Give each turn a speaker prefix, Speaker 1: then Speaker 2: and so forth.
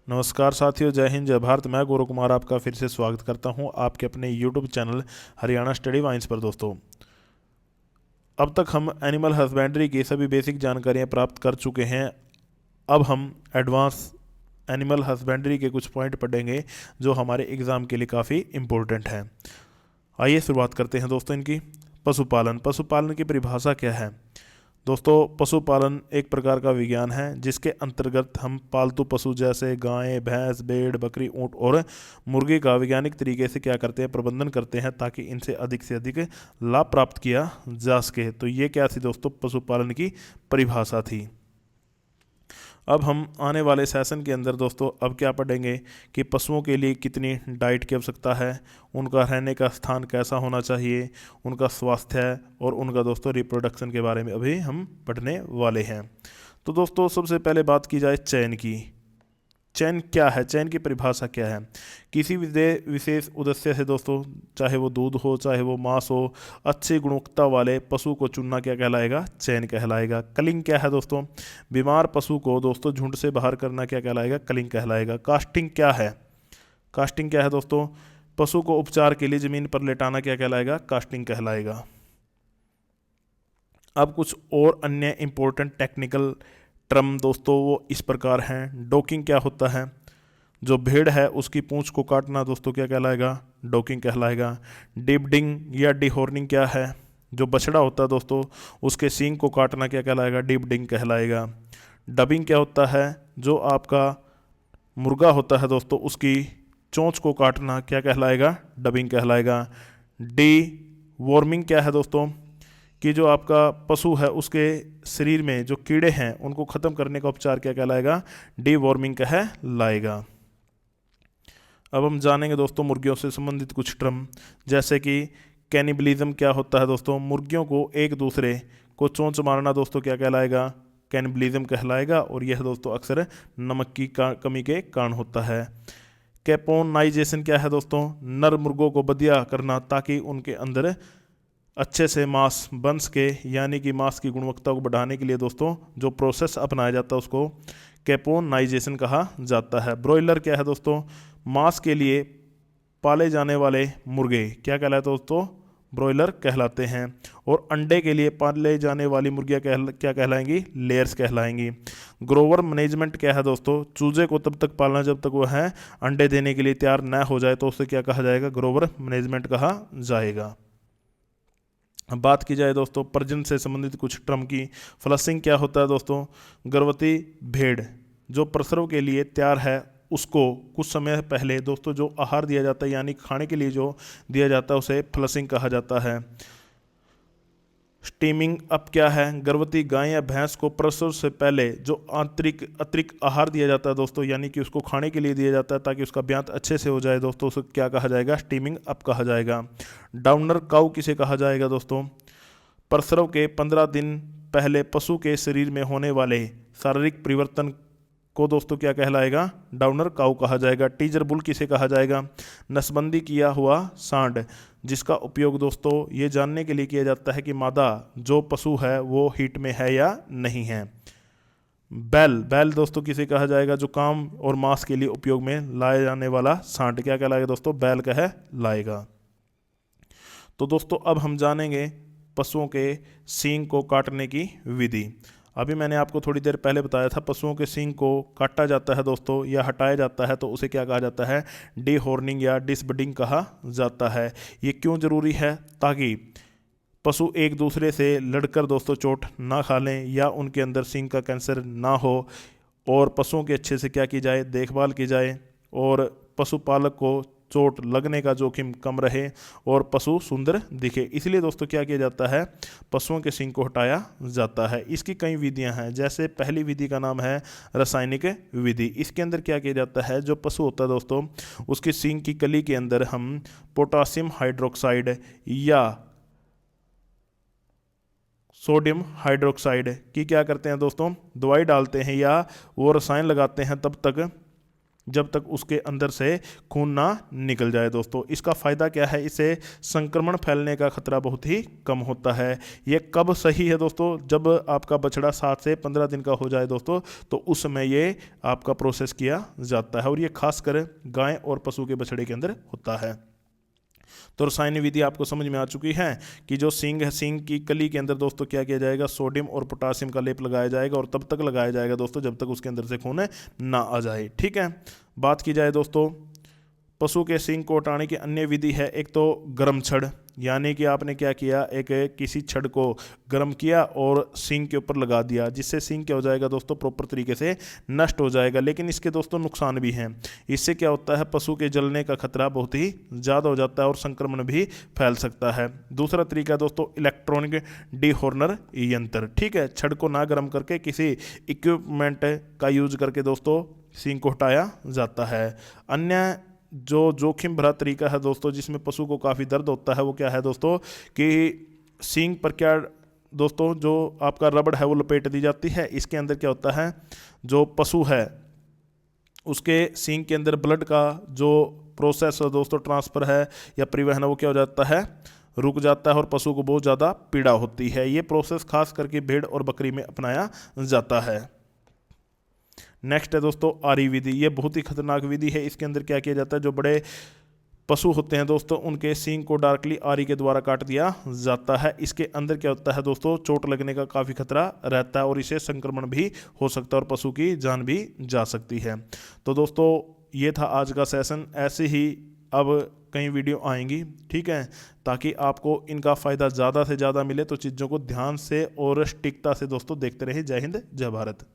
Speaker 1: नमस्कार साथियों, जय हिंद जय भारत। मैं गौरव कुमार आपका फिर से स्वागत करता हूं आपके अपने YouTube channel Haryana study vines पर। दोस्तों, अब तक हम एनिमल हस्बेंड्री की सभी बेसिक जानकारियां प्राप्त कर चुके हैं। अब हम एडवांस एनिमल हस्बेंड्री के कुछ पॉइंट पढ़ेंगे जो हमारे एग्ज़ाम के लिए काफ़ी इम्पोर्टेंट हैं। आइए शुरुआत करते हैं दोस्तों इनकी। पशुपालन। पशुपालन की परिभाषा क्या है? दोस्तों, पशुपालन एक प्रकार का विज्ञान है जिसके अंतर्गत हम पालतू पशु जैसे गाय, भैंस, भेड़, बकरी, ऊंट और मुर्गी का वैज्ञानिक तरीके से क्या करते हैं, प्रबंधन करते हैं ताकि इनसे अधिक लाभ प्राप्त किया जा सके। तो ये क्या थी दोस्तों? पशुपालन की परिभाषा थी। अब हम आने वाले सेशन के अंदर दोस्तों अब क्या पढ़ेंगे कि पशुओं के लिए कितनी डाइट की आवश्यकता है, उनका रहने का स्थान कैसा होना चाहिए, उनका स्वास्थ्य और उनका दोस्तों रिप्रोडक्शन के बारे में अभी हम पढ़ने वाले हैं। तो दोस्तों, सबसे पहले बात की जाए चयन की। चयन क्या है? चयन की परिभाषा क्या है? किसी विशेष उद्देश्य से दोस्तों, चाहे वो दूध हो चाहे वो मांस हो, अच्छी गुणवत्ता वाले पशु को चुनना क्या कहलाएगा? चयन कहलाएगा। कलिंग क्या है दोस्तों? बीमार पशु को दोस्तों झुंड से बाहर करना क्या कहलाएगा? कलिंग कहलाएगा। कास्टिंग क्या है? कास्टिंग क्या है दोस्तों? पशु को उपचार के लिए जमीन पर लेटाना क्या कहलाएगा? कास्टिंग कहलाएगा। अब कुछ और अन्य इंपॉर्टेंट टेक्निकल टर्म दोस्तों वो इस प्रकार हैं। डोकिंग क्या होता है? जो भेड़ है उसकी पूंछ को काटना दोस्तों क्या कहलाएगा? डोकिंग कहलाएगा। डिबडिंग या डिहॉर्निंग क्या है? जो बछड़ा होता है दोस्तों उसके सींग को काटना क्या कहलाएगा? डिबडिंग कहलाएगा। डबिंग क्या होता है? जो आपका मुर्गा होता है दोस्तों उसकी चोंच को काटना क्या कहलाएगा? डबिंग कहलाएगा। डी वॉर्मिंग क्या है दोस्तों? कि जो आपका पशु है उसके शरीर में जो कीड़े हैं उनको ख़त्म करने का उपचार क्या कहलाएगा? डी वॉर्मिंग कहलाएगा। अब हम जानेंगे दोस्तों मुर्गियों से संबंधित कुछ टर्म, जैसे कि कैनिबलिज्म क्या होता है दोस्तों? मुर्गियों को एक दूसरे को चोंच मारना दोस्तों क्या कहलाएगा? कैनिबलिज्म कहलाएगा। और यह दोस्तों अक्सर नमक की कमी के कारण होता है। कैपोनाइजेशन क्या है दोस्तों? नर मुर्गों को बदिया करना ताकि उनके अंदर अच्छे से मांस बन सके, यानी कि मांस की गुणवत्ता को बढ़ाने के लिए दोस्तों जो प्रोसेस अपनाया जाता है उसको कैपोनाइजेशन कहा जाता है। ब्रॉयलर क्या है दोस्तों? मांस के लिए पाले जाने वाले मुर्गे क्या कहलाते हैं दोस्तों? ब्रॉयलर कहलाते हैं। और अंडे के लिए पाले जाने वाली मुर्गियाँ क्या कहलाएंगी? लेयर्स कहलाएंगी। ग्रोवर मैनेजमेंट क्या है दोस्तों? चूजे को तब तक पालना जब तक वो है अंडे देने के लिए तैयार न हो जाए, तो उसे क्या कहा जाएगा? ग्रोवर मैनेजमेंट कहा जाएगा। अब बात की जाए दोस्तों प्रजनन से संबंधित कुछ टर्म की। फ्लशिंग क्या होता है दोस्तों? गर्भवती भेड़ जो प्रसव के लिए तैयार है उसको कुछ समय पहले दोस्तों जो आहार दिया जाता है, यानी खाने के लिए जो दिया जाता है, उसे फ्लशिंग कहा जाता है। स्टीमिंग अप क्या है? गर्भवती गाय या भैंस को प्रसव से पहले जो अतिरिक्त आहार दिया जाता है दोस्तों, यानी कि उसको खाने के लिए दिया जाता है ताकि उसका ब्यात अच्छे से हो जाए दोस्तों, उसे क्या कहा जाएगा? स्टीमिंग अप कहा जाएगा। डाउनर काऊ किसे कहा जाएगा दोस्तों? प्रसव के 15 दिन पहले पशु के शरीर में होने वाले शारीरिक परिवर्तन को दोस्तों क्या कहलाएगा? डाउनर काऊ कहा जाएगा। टीजर बुल किसे कहा जाएगा? नसबंदी किया हुआ सांड, जिसका उपयोग दोस्तों ये जानने के लिए किया जाता है कि मादा जो पशु है वो हीट में है या नहीं है। बैल दोस्तों किसे कहा जाएगा? जो काम और मांस के लिए उपयोग में लाया जाने वाला सांड क्या कहलाएगा दोस्तों? बैल कहलाएगा। तो दोस्तों अब हम जानेंगे पशुओं के सींग को काटने की विधि। अभी मैंने आपको थोड़ी देर पहले बताया था पशुओं के सींग को काटा जाता है दोस्तों या हटाया जाता है तो उसे क्या कहा जाता है? डीहॉर्निंग या डिसबडिंग कहा जाता है। ये क्यों ज़रूरी है? ताकि पशु एक दूसरे से लड़कर दोस्तों चोट ना खा लें या उनके अंदर सींग का कैंसर ना हो, और पशुओं के अच्छे से क्या की जाए? देखभाल की जाए, और पशुपालक को चोट लगने का जोखिम कम रहे और पशु सुंदर दिखे। इसलिए दोस्तों क्या किया जाता है? पशुओं के सींग को हटाया जाता है। इसकी कई विधियां हैं, जैसे पहली विधि का नाम है रासायनिक विधि। इसके अंदर क्या किया जाता है? जो पशु होता है दोस्तों उसकी सींग की कली के अंदर हम पोटासियम हाइड्रोक्साइड या सोडियम हाइड्रोक्साइड की क्या करते हैं दोस्तों? दवाई डालते हैं या वो रसायन लगाते हैं तब तक जब तक उसके अंदर से खून ना निकल जाए दोस्तों। इसका फ़ायदा क्या है, इससे संक्रमण फैलने का खतरा बहुत ही कम होता है। ये कब सही है दोस्तों, जब आपका बछड़ा 7 से 15 दिन का हो जाए दोस्तों, तो उस समय ये आपका प्रोसेस किया जाता है, और ये खासकर गाय और पशु के बछड़े के अंदर होता है। तो रसायन विधि आपको समझ में आ चुकी है कि जो सींग है, सींग की कली के अंदर दोस्तों क्या किया जाएगा, सोडियम और पोटासियम का लेप लगाया जाएगा, और तब तक लगाया जाएगा दोस्तों जब तक उसके अंदर से खून ना आ जाए। ठीक है, बात की जाए दोस्तों पशु के सींग को हटाने की अन्य विधि है। एक तो गर्म छड़, यानी कि आपने क्या किया, एक किसी छड़ को गर्म किया और सींग के ऊपर लगा दिया, जिससे सींग क्या हो जाएगा दोस्तों, प्रॉपर तरीके से नष्ट हो जाएगा। लेकिन इसके दोस्तों नुकसान भी हैं। इससे क्या होता है, पशु के जलने का खतरा बहुत ही ज़्यादा हो जाता है और संक्रमण भी फैल सकता है। दूसरा तरीका दोस्तों इलेक्ट्रॉनिक डीहॉर्नर यंत्र। ठीक है, छड़ को ना गर्म करके किसी इक्विपमेंट का यूज करके दोस्तों सींग को हटाया जाता है। अन्य जो जोखिम भरा तरीका है दोस्तों, जिसमें पशु को काफ़ी दर्द होता है, वो क्या है दोस्तों कि सींग पर क्या दोस्तों, जो आपका रबड़ है वो लपेट दी जाती है। इसके अंदर क्या होता है, जो पशु है उसके सींग के अंदर ब्लड का जो प्रोसेस है दोस्तों, ट्रांसफ़र है या परिवहन है, वो क्या हो जाता है, रुक जाता है और पशु को बहुत ज़्यादा पीड़ा होती है। ये प्रोसेस खास करके भेड़ और बकरी में अपनाया जाता है। नेक्स्ट है दोस्तों आरी विधि। ये बहुत ही खतरनाक विधि है। इसके अंदर क्या किया जाता है, जो बड़े पशु होते हैं दोस्तों, उनके सींग को डायरेक्टली आरी के द्वारा काट दिया जाता है। इसके अंदर क्या होता है दोस्तों, चोट लगने का काफ़ी खतरा रहता है और इससे संक्रमण भी हो सकता है और पशु की जान भी जा सकती है। तो दोस्तों ये था आज का सेशन। ऐसे ही अब कई वीडियो आएंगी, ठीक है, ताकि आपको इनका फ़ायदा ज़्यादा से ज़्यादा मिले। तो चीज़ों को ध्यान से और सटीकता से दोस्तों देखते रहें। जय हिंद, जय भारत।